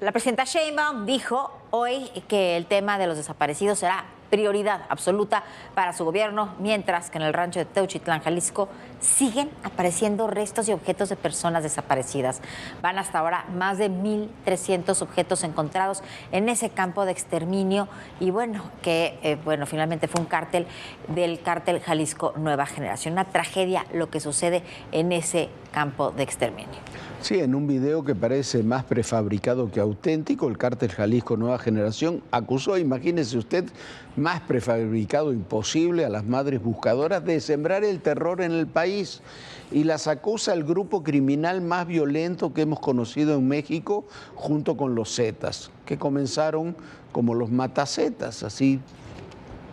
La presidenta Sheinbaum dijo hoy que el tema de los desaparecidos será prioridad absoluta para su gobierno, mientras que en el rancho de Teuchitlán, Jalisco, siguen apareciendo restos y objetos de personas desaparecidas. Van hasta ahora más de 1,300 objetos encontrados en ese campo de exterminio y finalmente fue un cártel del cártel Jalisco Nueva Generación. Una tragedia lo que sucede en ese campo de exterminio. Sí, en un video que parece más prefabricado que auténtico, el cártel Jalisco Nueva Generación acusó, imagínese usted, más prefabricado imposible, a las madres buscadoras de sembrar el terror en el país, y las acusa el grupo criminal más violento que hemos conocido en México, junto con los Zetas, que comenzaron como los matazetas, así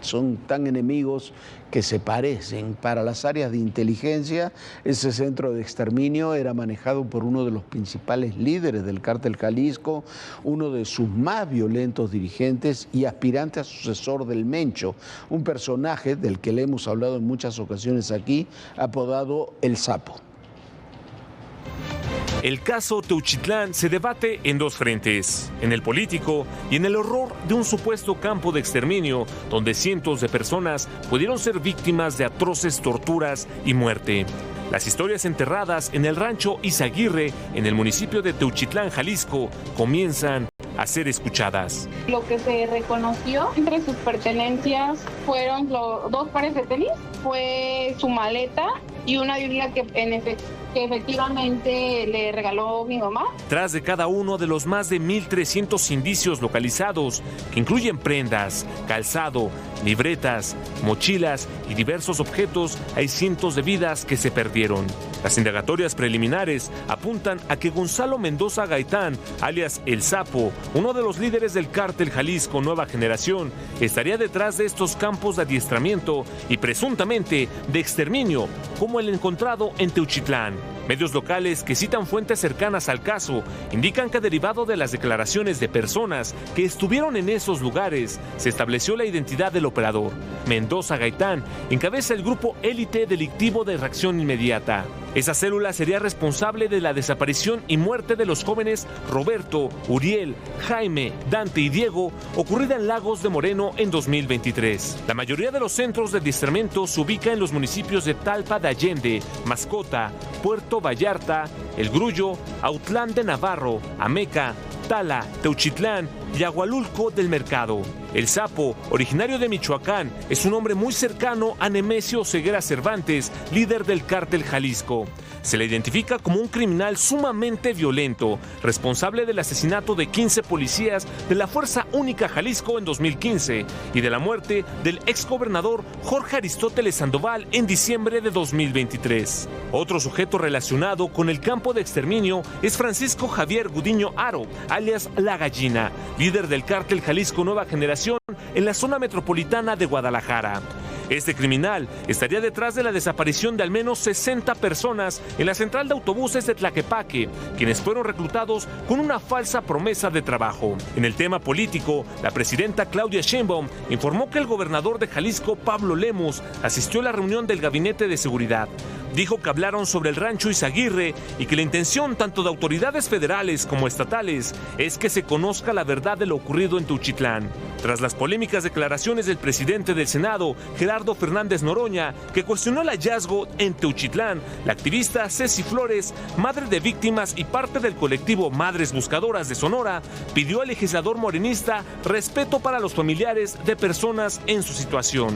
son tan enemigos que se parecen. Para las áreas de inteligencia, ese centro de exterminio era manejado por uno de los principales líderes del cártel Jalisco, uno de sus más violentos dirigentes y aspirante a sucesor del Mencho, un personaje del que le hemos hablado en muchas ocasiones aquí, apodado El Sapo. El caso Teuchitlán se debate en dos frentes, en el político y en el horror de un supuesto campo de exterminio donde cientos de personas pudieron ser víctimas de atroces torturas y muerte. Las historias enterradas en el rancho Izaguirre, en el municipio de Teuchitlán, Jalisco, comienzan a ser escuchadas. Lo que se reconoció entre sus pertenencias fueron dos pares de tenis, fue su maleta y una Biblia que efectivamente le regaló mi mamá. Tras de cada uno de los más de 1,300 indicios localizados, que incluyen prendas, calzado, libretas, mochilas y diversos objetos, hay cientos de vidas que se perdieron. Las indagatorias preliminares apuntan a que Gonzalo Mendoza Gaitán, alias El Sapo, uno de los líderes del cártel Jalisco Nueva Generación, estaría detrás de estos campos de adiestramiento y presuntamente de exterminio, como el encontrado en Teuchitlán. Medios locales que citan fuentes cercanas al caso indican que derivado de las declaraciones de personas que estuvieron en esos lugares, se estableció la identidad del operador. Mendoza Gaitán encabeza el grupo élite delictivo de reacción inmediata. Esa célula sería responsable de la desaparición y muerte de los jóvenes Roberto, Uriel, Jaime, Dante y Diego, ocurrida en Lagos de Moreno en 2023. La mayoría de los centros de adiestramiento se ubica en los municipios de Talpa de Allende, Mascota, Puerto Vallarta, El Grullo, Autlán de Navarro, Ameca, Tala, Teuchitlán y Agualulco del Mercado. El Sapo, originario de Michoacán, es un hombre muy cercano a Nemesio Ceguera Cervantes, líder del cártel Jalisco. Se le identifica como un criminal sumamente violento, responsable del asesinato de 15 policías de la Fuerza Única Jalisco en 2015 y de la muerte del exgobernador Jorge Aristóteles Sandoval en diciembre de 2023. Otro sujeto relacionado con el campo de exterminio es Francisco Javier Gudiño Aro, alias La Gallina, líder del cártel Jalisco Nueva Generación en la zona metropolitana de Guadalajara. Este criminal estaría detrás de la desaparición de al menos 60 personas en la central de autobuses de Tlaquepaque, quienes fueron reclutados con una falsa promesa de trabajo. En el tema político, la presidenta Claudia Sheinbaum informó que el gobernador de Jalisco, Pablo Lemus, asistió a la reunión del Gabinete de Seguridad. Dijo que hablaron sobre el rancho Izaguirre y que la intención tanto de autoridades federales como estatales es que se conozca la verdad de lo ocurrido en Teuchitlán. Tras las polémicas declaraciones del presidente del Senado, Gerardo Fernández Noroña, que cuestionó el hallazgo en Teuchitlán, la activista Ceci Flores, madre de víctimas y parte del colectivo Madres Buscadoras de Sonora, pidió al legislador morenista respeto para los familiares de personas en su situación.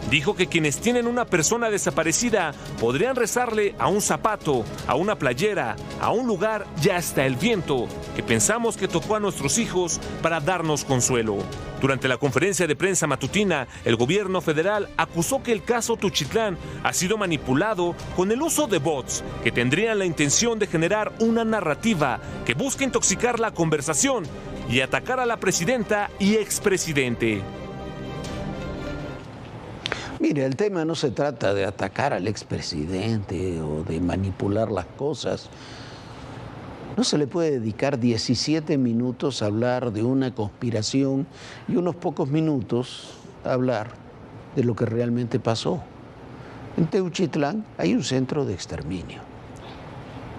Dijo que quienes tienen una persona desaparecida podrían rezarle a un zapato, a una playera, a un lugar y hasta el viento, que pensamos que tocó a nuestros hijos para darnos consuelo. Durante la conferencia de prensa matutina, el gobierno federal acusó que el caso Teuchitlán ha sido manipulado con el uso de bots que tendrían la intención de generar una narrativa que busca intoxicar la conversación y atacar a la presidenta y expresidente. Mire, el tema no se trata de atacar al expresidente o de manipular las cosas. No se le puede dedicar 17 minutos a hablar de una conspiración y unos pocos minutos a hablar de lo que realmente pasó. En Teuchitlán hay un centro de exterminio.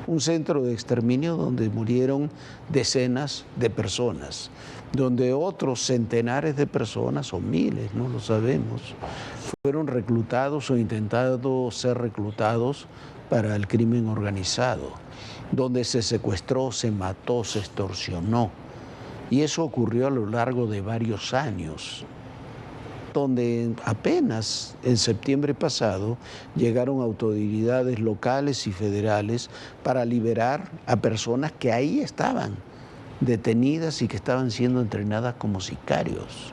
un centro de exterminio donde murieron decenas de personas, donde otros centenares de personas o miles, no lo sabemos, fueron reclutados o intentado ser reclutados para el crimen organizado, donde se secuestró, se mató, se extorsionó. Y eso ocurrió a lo largo de varios años, donde apenas en septiembre pasado llegaron autoridades locales y federales para liberar a personas que ahí estaban detenidas y que estaban siendo entrenadas como sicarios.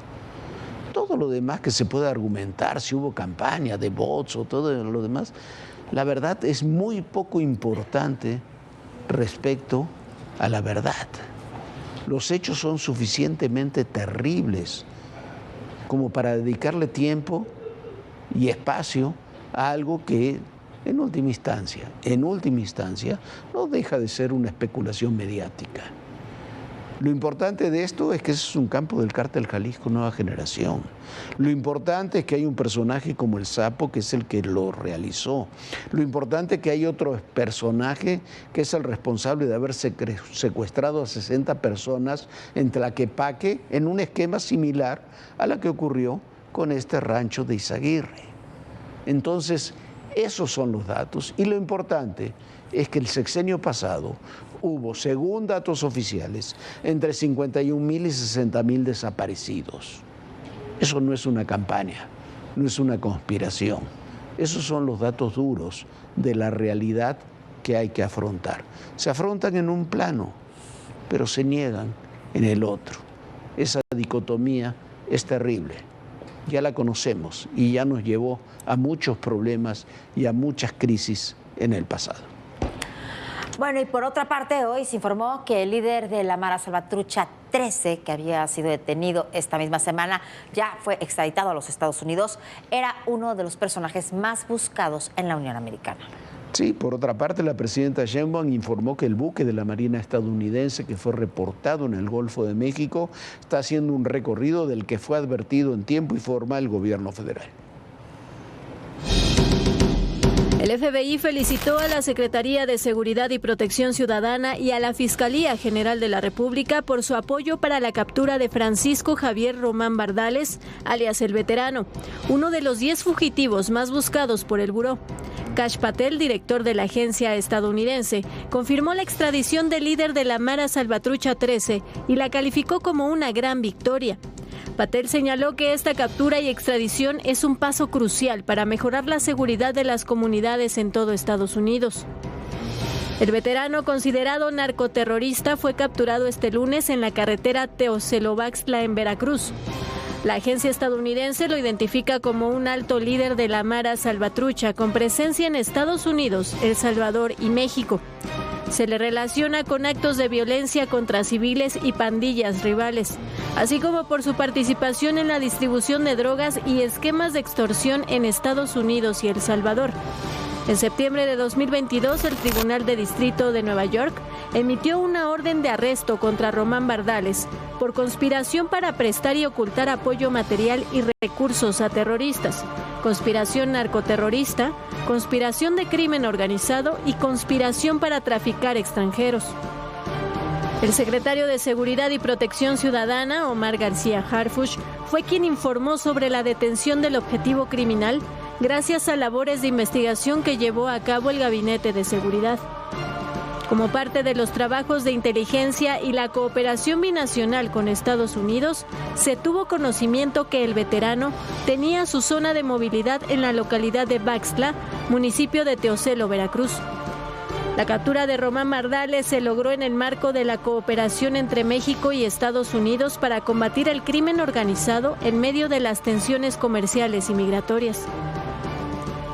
Todo lo demás que se puede argumentar, si hubo campaña de bots o todo lo demás, la verdad es muy poco importante respecto a la verdad. Los hechos son suficientemente terribles como para dedicarle tiempo y espacio a algo que en última instancia, no deja de ser una especulación mediática. Lo importante de esto es que ese es un campo del Cártel Jalisco Nueva Generación. Lo importante es que hay un personaje como el Sapo, que es el que lo realizó. Lo importante es que hay otro personaje que es el responsable de haber secuestrado a 60 personas en Tlaquepaque en un esquema similar a la que ocurrió con este rancho de Izaguirre. Entonces, esos son los datos. Y lo importante es que el sexenio pasado hubo, según datos oficiales, entre 51,000 y 60,000 desaparecidos. Eso no es una campaña, no es una conspiración. Esos son los datos duros de la realidad que hay que afrontar. Se afrontan en un plano, pero se niegan en el otro. Esa dicotomía es terrible. Ya la conocemos y ya nos llevó a muchos problemas y a muchas crisis en el pasado. Bueno, y por otra parte, hoy se informó que el líder de la Mara Salvatrucha 13, que había sido detenido esta misma semana, ya fue extraditado a los Estados Unidos. Era uno de los personajes más buscados en la Unión Americana. Sí, por otra parte, la presidenta Sheinbaum informó que el buque de la Marina estadounidense que fue reportado en el Golfo de México está haciendo un recorrido del que fue advertido en tiempo y forma el gobierno federal. El FBI felicitó a la Secretaría de Seguridad y Protección Ciudadana y a la Fiscalía General de la República por su apoyo para la captura de Francisco Javier Román Bardales, alias El Veterano, uno de los 10 fugitivos más buscados por el buró. Kash Patel, director de la agencia estadounidense, confirmó la extradición del líder de la Mara Salvatrucha 13 y la calificó como una gran victoria. Patel señaló que esta captura y extradición es un paso crucial para mejorar la seguridad de las comunidades en todo Estados Unidos. El veterano, considerado narcoterrorista, fue capturado este lunes en la carretera Teocelovaxtla en Veracruz. La agencia estadounidense lo identifica como un alto líder de la Mara Salvatrucha con presencia en Estados Unidos, El Salvador y México. Se le relaciona con actos de violencia contra civiles y pandillas rivales, así como por su participación en la distribución de drogas y esquemas de extorsión en Estados Unidos y El Salvador. En septiembre de 2022, el Tribunal de Distrito de Nueva York emitió una orden de arresto contra Román Bardales por conspiración para prestar y ocultar apoyo material y recursos a terroristas, conspiración narcoterrorista, conspiración de crimen organizado y conspiración para traficar extranjeros. El secretario de Seguridad y Protección Ciudadana, Omar García Harfuch, fue quien informó sobre la detención del objetivo criminal gracias a labores de investigación que llevó a cabo el Gabinete de Seguridad. Como parte de los trabajos de inteligencia y la cooperación binacional con Estados Unidos, se tuvo conocimiento que el veterano tenía su zona de movilidad en la localidad de Baxtla, municipio de Teocelo, Veracruz. La captura de Román Bardales se logró en el marco de la cooperación entre México y Estados Unidos para combatir el crimen organizado en medio de las tensiones comerciales y migratorias.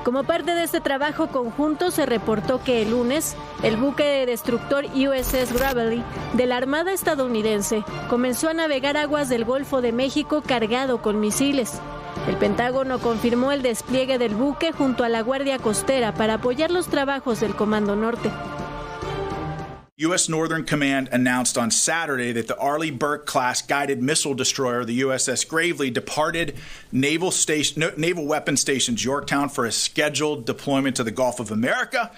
Como parte de este trabajo conjunto, se reportó que el lunes, el buque destructor USS Gravely de la Armada estadounidense comenzó a navegar aguas del Golfo de México cargado con misiles. El Pentágono confirmó el despliegue del buque junto a la Guardia Costera para apoyar los trabajos del Comando Norte. U.S. Northern Command announced on Saturday that the Arleigh Burke-class guided missile destroyer, the USS Gravely, departed Naval Weapons Station Yorktown for a scheduled deployment to the Gulf of America.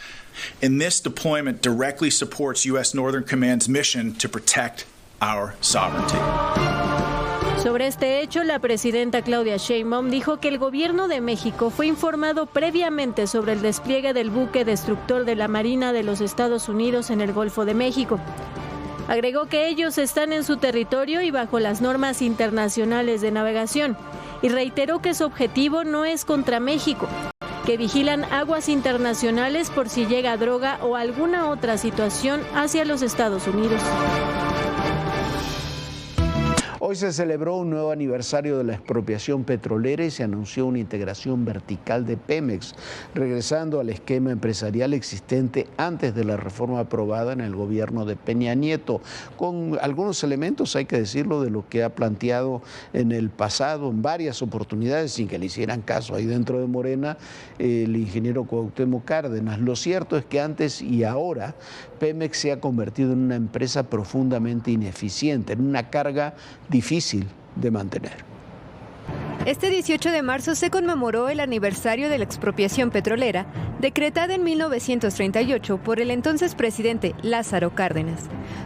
And this deployment directly supports U.S. Northern Command's mission to protect our sovereignty. Sobre este hecho, la presidenta Claudia Sheinbaum dijo que el gobierno de México fue informado previamente sobre el despliegue del buque destructor de la Marina de los Estados Unidos en el Golfo de México. Agregó que ellos están en su territorio y bajo las normas internacionales de navegación, y reiteró que su objetivo no es contra México, que vigilan aguas internacionales por si llega droga o alguna otra situación hacia los Estados Unidos. Hoy se celebró un nuevo aniversario de la expropiación petrolera y se anunció una integración vertical de Pemex, regresando al esquema empresarial existente antes de la reforma aprobada en el gobierno de Peña Nieto, con algunos elementos, hay que decirlo, de lo que ha planteado en el pasado en varias oportunidades, sin que le hicieran caso ahí dentro de Morena, el ingeniero Cuauhtémoc Cárdenas. Lo cierto es que antes y ahora Pemex se ha convertido en una empresa profundamente ineficiente, en una carga difícil de mantener. Este 18 de marzo se conmemoró el aniversario de la expropiación petrolera, decretada en 1938 por el entonces presidente Lázaro Cárdenas.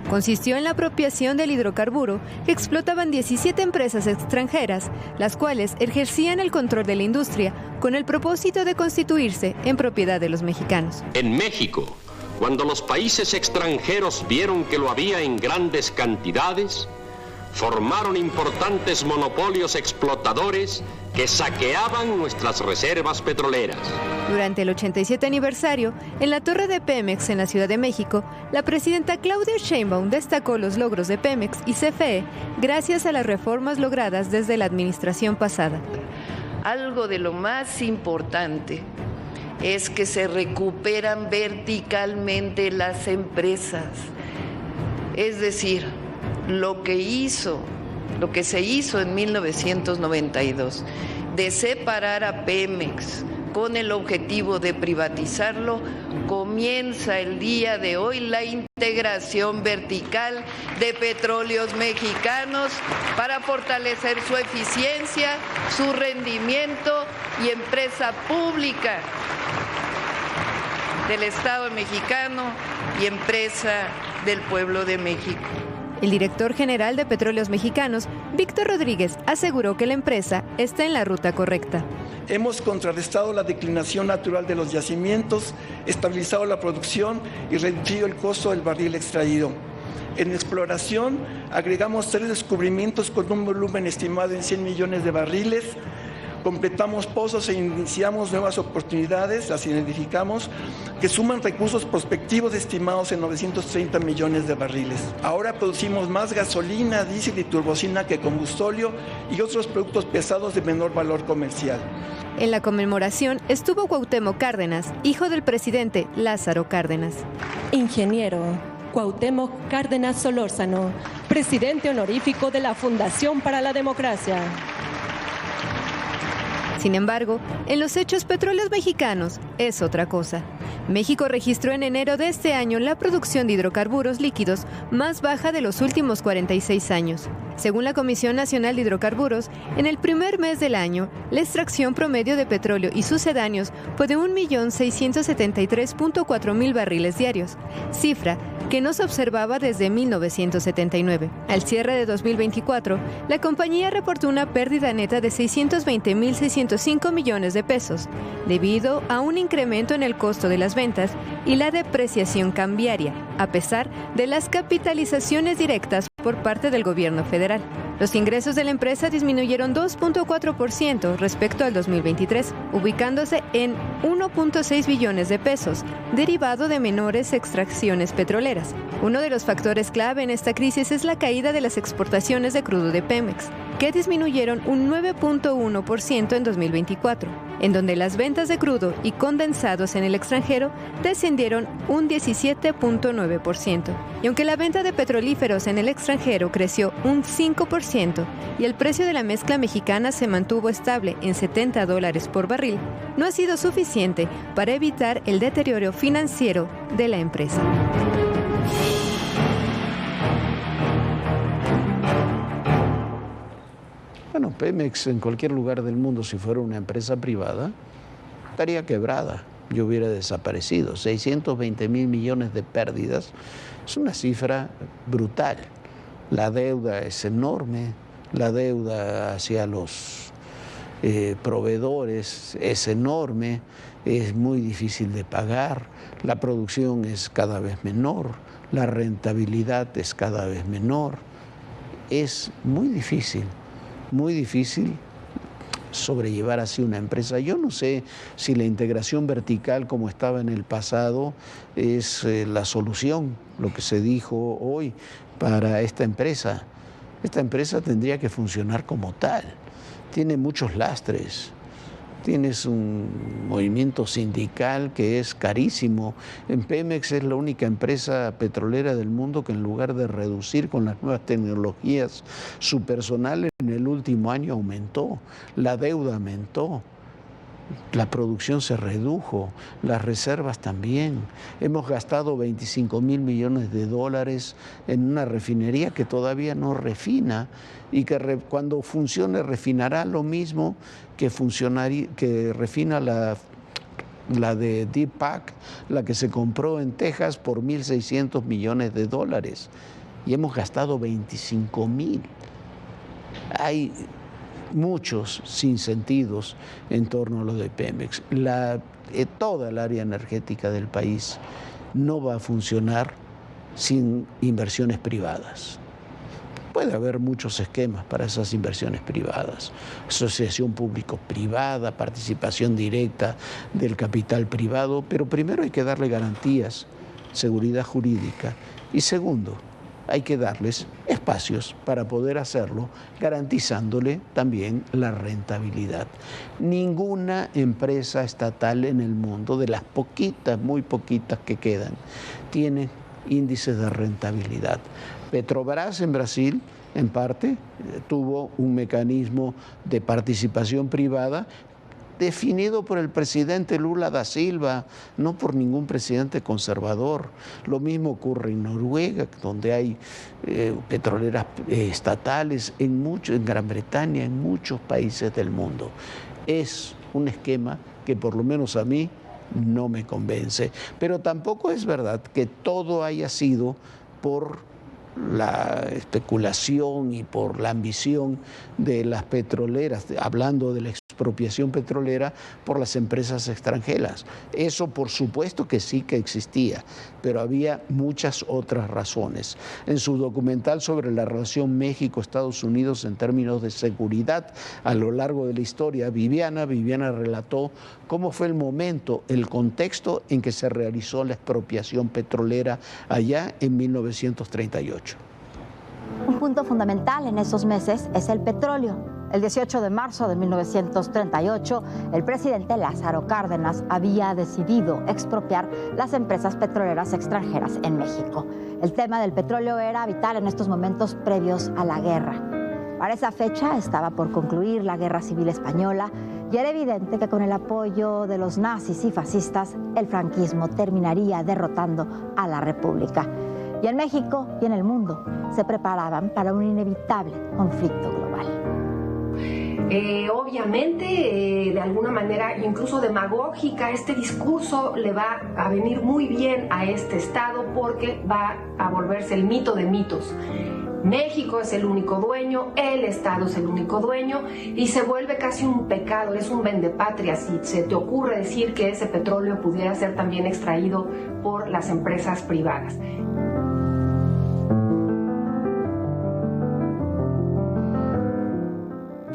Consistió en la apropiación del hidrocarburo que explotaban 17 empresas extranjeras, las cuales ejercían el control de la industria con el propósito de constituirse en propiedad de los mexicanos. En México, cuando los países extranjeros vieron que lo había en grandes cantidades, formaron importantes monopolios explotadores que saqueaban nuestras reservas petroleras. Durante el 87 aniversario, en la torre de Pemex en la Ciudad de México, la presidenta Claudia Sheinbaum destacó los logros de Pemex y CFE gracias a las reformas logradas desde la administración pasada. Algo de lo más importante es que se recuperan verticalmente las empresas, es decir, lo que se hizo en 1992, de separar a Pemex con el objetivo de privatizarlo, comienza el día de hoy la integración vertical de Petróleos Mexicanos para fortalecer su eficiencia, su rendimiento y empresa pública del Estado mexicano y empresa del pueblo de México. El director general de Petróleos Mexicanos, Víctor Rodríguez, aseguró que la empresa está en la ruta correcta. Hemos contrarrestado la declinación natural de los yacimientos, estabilizado la producción y reducido el costo del barril extraído. En exploración, agregamos 3 descubrimientos con un volumen estimado en 100 millones de barriles. Completamos pozos e iniciamos nuevas oportunidades, las identificamos, que suman recursos prospectivos estimados en 930 millones de barriles. Ahora producimos más gasolina, diésel y turbocina que combustóleo y otros productos pesados de menor valor comercial. En la conmemoración estuvo Cuauhtémoc Cárdenas, hijo del presidente Lázaro Cárdenas. Ingeniero Cuauhtémoc Cárdenas Solórzano, presidente honorífico de la Fundación para la Democracia. Sin embargo, en los hechos, Petróleos Mexicanos es otra cosa. México registró en enero de este año la producción de hidrocarburos líquidos más baja de los últimos 46 años. Según la Comisión Nacional de Hidrocarburos, en el primer mes del año, la extracción promedio de petróleo y sucedáneos fue de 1.673.400 barriles diarios, cifra que no se observaba desde 1979. Al cierre de 2024, la compañía reportó una pérdida neta de 620.605 millones de pesos, debido a un incremento en el costo de las ventas y la depreciación cambiaria, a pesar de las capitalizaciones directas por parte del gobierno federal. Los ingresos de la empresa disminuyeron 2.4% respecto al 2023, ubicándose en 1.6 billones de pesos, derivado de menores extracciones petroleras. Uno de los factores clave en esta crisis es la caída de las exportaciones de crudo de Pemex, que disminuyeron un 9.1% en 2024, en donde las ventas de crudo y condensados en el extranjero descendieron un 17.9%. Y aunque la venta de petrolíferos en el extranjero creció un 5% y el precio de la mezcla mexicana se mantuvo estable en $70 por barril, no ha sido suficiente para evitar el deterioro financiero de la empresa. Bueno, Pemex en cualquier lugar del mundo, si fuera una empresa privada, estaría quebrada. Yo hubiera desaparecido. 620,000 millones de pérdidas es una cifra brutal. La deuda es enorme, la deuda hacia los proveedores es enorme, es muy difícil de pagar, la producción es cada vez menor, la rentabilidad es cada vez menor. Es muy difícil sobrellevar así una empresa. Yo no sé si la integración vertical como estaba en el pasado es la solución, lo que se dijo hoy para esta empresa. Esta empresa tendría que funcionar como tal. Tiene muchos lastres. Tienes un movimiento sindical que es carísimo. En Pemex es la única empresa petrolera del mundo que en lugar de reducir con las nuevas tecnologías su personal en el último año aumentó, la deuda aumentó, la producción se redujo, las reservas también. Hemos gastado 25,000 millones de dólares en una refinería que todavía no refina y que cuando funcione refinará lo mismo que refina la de Deep Pack, la que se compró en Texas por 1.600 millones de dólares. Y hemos gastado 25,000. Hay muchos sinsentidos en torno a lo de Pemex. Toda el área energética del país no va a funcionar sin inversiones privadas. Puede haber muchos esquemas para esas inversiones privadas, asociación público-privada, participación directa del capital privado, pero primero hay que darle garantías, seguridad jurídica, y segundo, hay que darles espacios para poder hacerlo, garantizándole también la rentabilidad. Ninguna empresa estatal en el mundo, de las poquitas, muy poquitas que quedan, tiene índices de rentabilidad. Petrobras en Brasil, en parte, tuvo un mecanismo de participación privada definido por el presidente Lula da Silva, no por ningún presidente conservador. Lo mismo ocurre en Noruega, donde hay petroleras estatales, en Gran Bretaña, en muchos países del mundo. Es un esquema que por lo menos a mí no me convence. Pero tampoco es verdad que todo haya sido por la especulación y por la ambición de las petroleras, hablando de la expropiación petrolera por las empresas extranjeras. Eso por supuesto que sí que existía, pero había muchas otras razones. En su documental sobre la relación México-Estados Unidos en términos de seguridad a lo largo de la historia, Viviana relató cómo fue el momento, el contexto en que se realizó la expropiación petrolera allá en 1938. Un punto fundamental en esos meses es el petróleo. El 18 de marzo de 1938, el presidente Lázaro Cárdenas había decidido expropiar las empresas petroleras extranjeras en México. El tema del petróleo era vital en estos momentos previos a la guerra. Para esa fecha estaba por concluir la Guerra Civil Española y era evidente que con el apoyo de los nazis y fascistas, el franquismo terminaría derrotando a la República. Y en México y en el mundo se preparaban para un inevitable conflicto global. Obviamente, de alguna manera, incluso demagógica, este discurso le va a venir muy bien a este Estado porque va a volverse el mito de mitos. México es el único dueño, el Estado es el único dueño y se vuelve casi un pecado, es un vendepatria si se te ocurre decir que ese petróleo pudiera ser también extraído por las empresas privadas.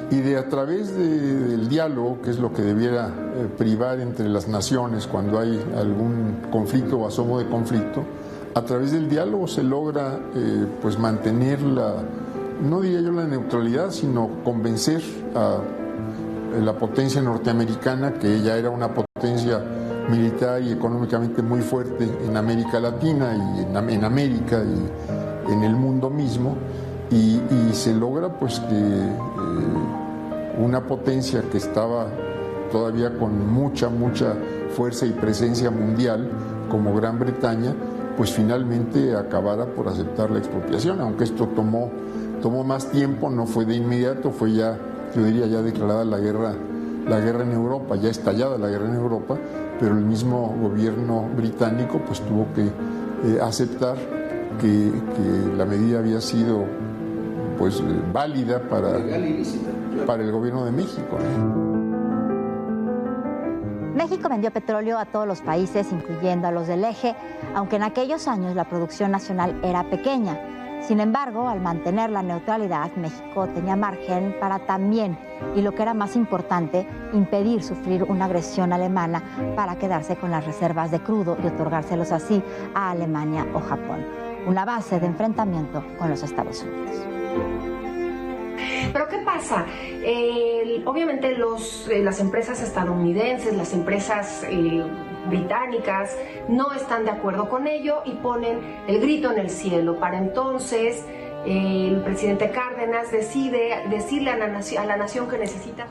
Y a través del diálogo, que es lo que debiera privar entre las naciones cuando hay algún conflicto o asomo de conflicto, a través del diálogo se logra pues mantener no diría yo la neutralidad, sino convencer a la potencia norteamericana, que ella era una potencia militar y económicamente muy fuerte en América Latina y en América y en el mundo mismo, y se logra pues que una potencia que estaba todavía con mucha fuerza y presencia mundial como Gran Bretaña, pues finalmente acabara por aceptar la expropiación, aunque esto tomó más tiempo, no fue de inmediato, fue ya yo diría ya declarada la guerra en Europa, ya estallada la guerra en Europa, pero el mismo gobierno británico pues tuvo que aceptar que la medida había sido pues válida para el gobierno de México, ¿no? México vendió petróleo a todos los países, incluyendo a los del eje, aunque en aquellos años la producción nacional era pequeña. Sin embargo, al mantener la neutralidad, México tenía margen para también, y lo que era más importante, impedir sufrir una agresión alemana para quedarse con las reservas de crudo y otorgárselos así a Alemania o Japón. Una base de enfrentamiento con los Estados Unidos. Pero ¿qué pasa? Obviamente las empresas estadounidenses, las empresas británicas no están de acuerdo con ello y ponen el grito en el cielo. Para entonces el presidente Cárdenas decide decirle a la nación que necesita.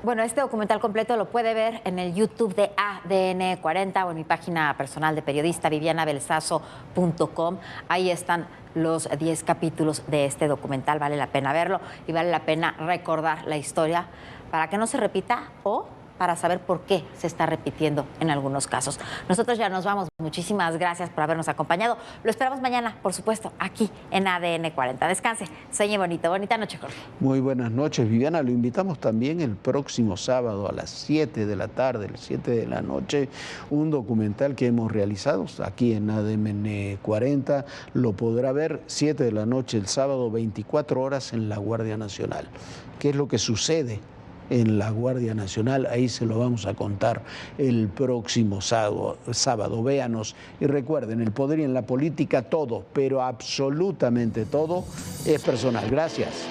Bueno, este documental completo lo puede ver en el YouTube de ADN 40 o en mi página personal de periodista vivianabelsazo.com. Ahí están los 10 capítulos de este documental. Vale la pena verlo y vale la pena recordar la historia para que no se repita o para saber por qué se está repitiendo en algunos casos. Nosotros ya nos vamos. Muchísimas gracias por habernos acompañado. Lo esperamos mañana, por supuesto, aquí en ADN 40. Descanse, sueñe bonito. Bonita noche, Jorge. Muy buenas noches, Viviana. Lo invitamos también el próximo sábado a las 7 de la tarde, las 7 de la noche, un documental que hemos realizado aquí en ADN 40. Lo podrá ver 7 de la noche el sábado, 24 horas en la Guardia Nacional. ¿Qué es lo que sucede en la Guardia Nacional? Ahí se lo vamos a contar el próximo sábado. Véanos y recuerden, el poder y en la política todo, pero absolutamente todo es personal. Gracias.